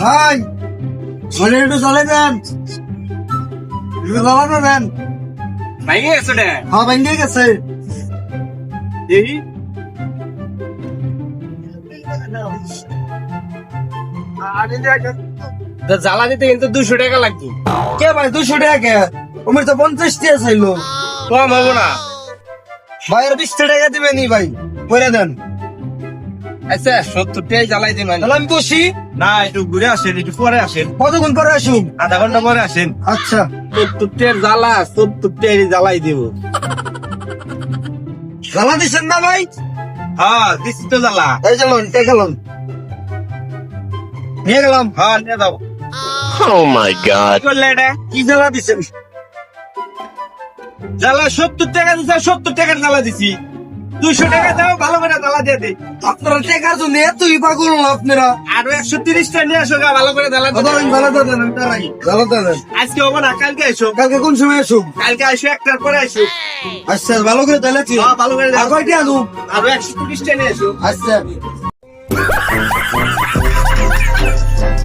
ভাই ঘরে একটু চলে দেন, একটু জ্বালাতে দেন। ভাইগে গেছে রে হ্যাঁ ভেঙে গেছে। এই তো জ্বালা দিতে কিন্তু 200 টাকা লাগবে। কে ভাই 200 টাকা কে? উমির তো 50 টাকা চাইলো। কম হবো না? ভাই আর 20 টাকা দিবেনি ভাই, করে দেন। আচ্ছা 70 টাকাই জ্বালাই দিন। তাহলে আমি বসি। না একটু ঘুরে আসেন, একটু পরে আসেন, কতক্ষণ পরে আসুন? আধা ঘন্টা পরে আসেন। আচ্ছা 70 টাকার জ্বালা 70 টাকাই জ্বালাই দিব। জ্বালা দিচ্ছেন না ভাই? হ্যাঁ দিচ্ছি তো জ্বালা। এই চলুন, গেলাম, নিয়ে গেলাম। হ্যাঁ নিয়ে যাও। Oh my god. কি করলে এটা? কি জ্বালা দিচ্ছেন? জ্বালা 70 টাকা দিচ্ছে, 70 টাকার জ্বালা দিছি। 200 টাকা দাও, ভালো করে জ্বালা দিয়ে দে। আপনারা টেকার জন্য এতই পাগল না আপনারা? আরো 130 টাকা নিয়ে আসো গা, ভালো করে জ্বালা দিয়ে দে। জ্বালাতে দেন, আমি দাঁড়াই। জ্বালাতে দেন। আজকে হবো না, কালকে আসো। কালকে কোন সময় আসুন? কালকে আসো, 1টার পরে আসো। আচ্ছা ভালো করে জ্বালাচ্ছি। হ্যাঁ, ভালো করে আর কয়টা আনু? আরো 130 টাকা নিয়ে আসো। আচ্ছা